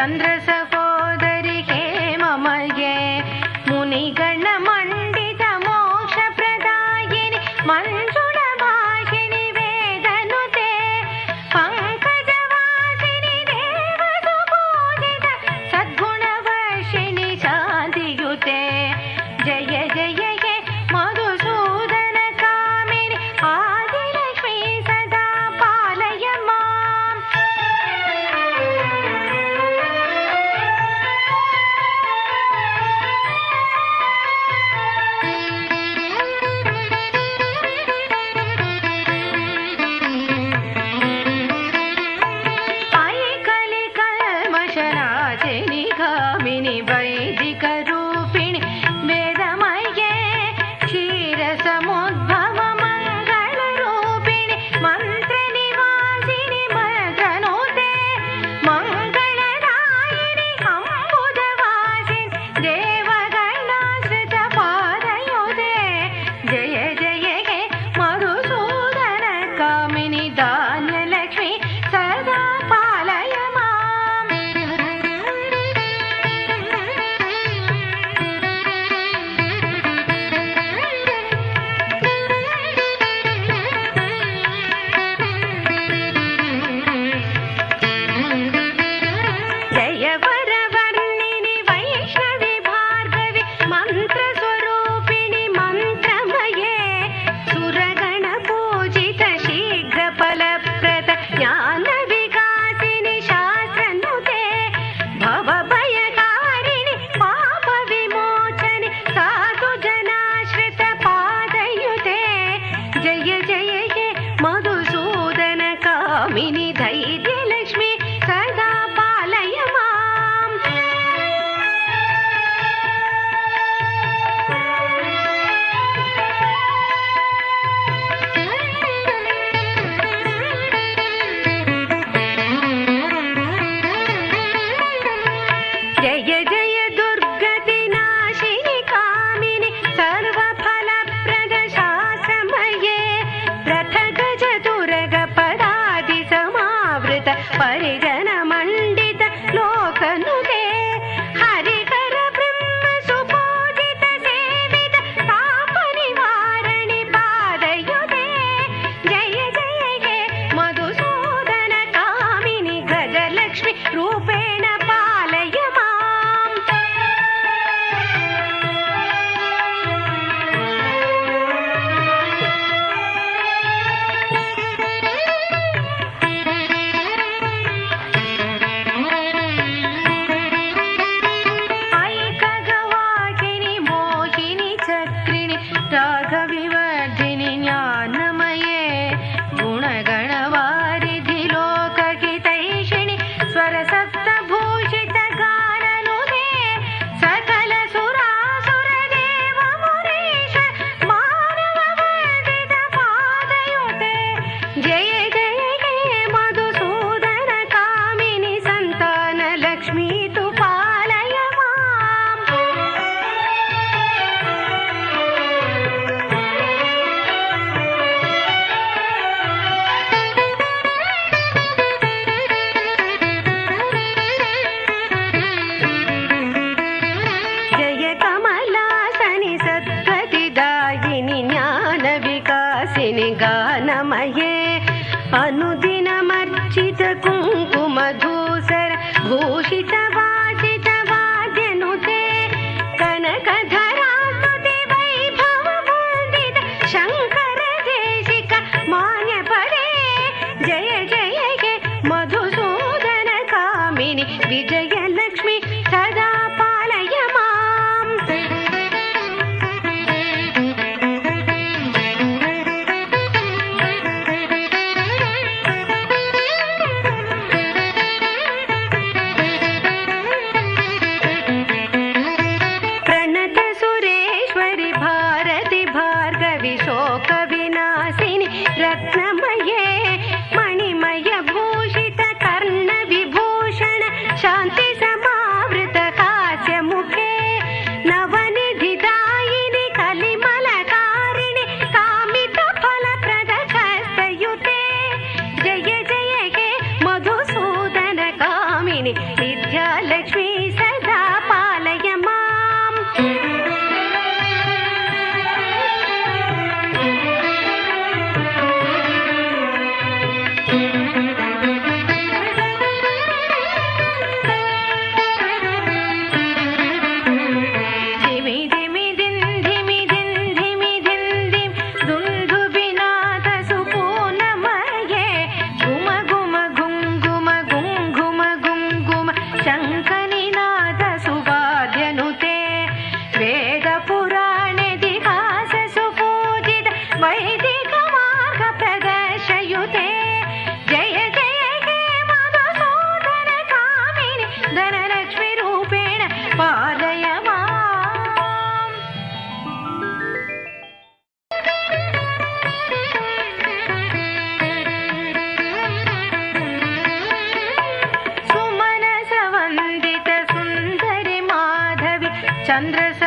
ಚಂದ್ರ ಸಹೋದರಿ ಹೇಮಮಯೇ ಮುನಿಗಣ ಮಂಡಿತ ಮೋಕ್ಷ ಪ್ರದಾಯಿನಿ ಮಂಜುಳ ಭಾಷಿಣಿ ವೇದನುತೆ ಪಂಕಜವಾಸಿನಿ ದೇವಸುಪೂಜಿತ ಸದ್ಗುಣವರ್ಷಿಣಿ ಶಾಂತಿಯುತೆ ಜಯ ಜಯ ಹೇ ಮಧುಸೂದನ ಕಾಮಿನಿ ಆದಿಲಕ್ಷ್ಮೀ ಸದಾ ಪಾಲಯ ಮಾಂ. ಐಕಲಿ ಕಲ್ಮಶನಾಶಿನಿ ಗಾಮಿನಿ ವೈದಿಕ ರೂಪಿಣಿ ವೇದಮಯೇ ಕ್ಷೀರ ಸಮುದ್ಭವ ಮಂಗಳ ರೂಪಿಣಿ ಮಂತ್ರ ನಿವಾಸಿನಿ ಮಂತ್ರನೋತೆ ಮಂಗಳದಾಯಿನಿ ಅಂಬುದವಾಸಿನಿ ದೇವಗಣಾಶ್ರಿತ ಪಾದಯೋತೆ ಜಯ ಜಯ ಹೇ ಮಧುಸೂದನ ಕಾಮಿನಿ ಧಾನ್ಯಲಕ್ಷ್ಮಿ ಸದಾ ಪಾಲಯ ಮಾಂ. ಜಯ ವರವರ್ಣಿನಿ ವೈಷ್ಣವಿ ಭಾರ್ಗವಿ ಮಂತ್ರ ಸ್ವರೂಪಿಣಿ ಮಂತ್ರಮಯೇ ಸುರಗಣ ಪೂಜಿತ ಶೀಘ್ರ ಫಲಪ್ರದ ಜ್ಞಾನ ವಿಕಾಸಿನಿ ಶಾಸ್ತ್ರನುತೆ ಭವಭಯಕಾರಿಣಿ ಪಾಪ ವಿಮೋಚನಿ ಸಾಧು ಜನಾಶ್ರಿತ ಪಾದಯುತೆ ಜಯ ಜಯ ಹೇ ಮಧುಸೂದನ ಕಾಮಿನಿ ಧೈರ್ಯಲಕ್ಷ್ಮಿ ಸದಾ ಪಾಲಯ ಮಾಂ. ಜಯ ಜಯ ದುರ್ಗತಿ ನಾಶಿನಿ ಕಾಮಿನಿ ಸರ್ವಫಲಪ್ರದ ಶಾಸ್ತ್ರಮಯೇ ರಥ ಗಜ ತುರಗ ಪದಾದಿ ಸಮಾವೃತ ಪರಿಜನ ಮಂಡಿತ ಲೋಕನುತೆ ಹರಿಹರ ಬ್ರಹ್ಮ ಸುಪೂಜಿತ ಸೇವಿತ ತಾಪ ನಿವಾರಣಿ ಪಾದಯುತೆ ಜಯ ಜಯ ಹೇ ಮಧುಸೂದನ ಕಾಮಿನಿ ಗಜಲಕ್ಷ್ಮಿ ರೂಪೇಣ ಪಾಲಯ ಮಾಂ. ಐಕಗವಾಹಿನಿ ಮೋಹಿನಿ ಚಕ್ರಿಣಿ ರಾಘವಿವರ್ಧಿನಿ ಜ್ಞಾನಮಯೇ ಗುಣಗಣವಾರಿಧಿ ಲೋಕಹಿತೈಷಿಣಿ ಸ್ವರಸಪ್ತ ಭೂಷಿತ ಗಾನನುತೆ ಸಕಲ ಸುರಾಸುರ ದೇವ ಮುನೀಶ್ವರ ಮಾನವ ವಂದಿತ ಪಾದಯುತೆ ಜಯ ಜಯ ಹೇ ಮಧುಸೂದನ ಕಾಮಿನಿ ಸಂತಾನ ಲಕ್ಷ್ಮೀ ತು ಪಾಲಯ ಮಾಂ. ಜಯ ಕಮಲಾಸನಿ ಸದ್ಗತಿದಾಯಿನಿ ಜ್ಞಾನ ವಿಕಾಸಿನಿ ಗಾನಮಯೇ ಅನುದಿನಮರ್ಚಿತ ಕುಂಕುಮಧೂಸರ ಭೂಷಿತ ವಾಸಿತ ವಾದ್ಯನುತೆ ಕನಕಧರಾಸ್ತುತಿ ವೈಭವ ವಂದಿತ ಶಂಕರ ದೇಶಿಕ ಮಾನ್ಯ ಪಡೆ ಜಯ ಜಯ ಹೇ ಮಧುಸೂದನ ಕಾಮಿನಿ ವಿಜಯಲಕ್ಷ್ಮಿ ಸದಾ ಪಾಲಯ ಮಾಂ. ಪ್ರಣತ ಸುರೇಶ್ವರಿ ಭಾರತಿ ಭಾರ್ಗವಿ ಶೋಕ ವಿನಾಶಿನಿ ರತ್ನಮಯೇ ಮಣಿ చంద్రస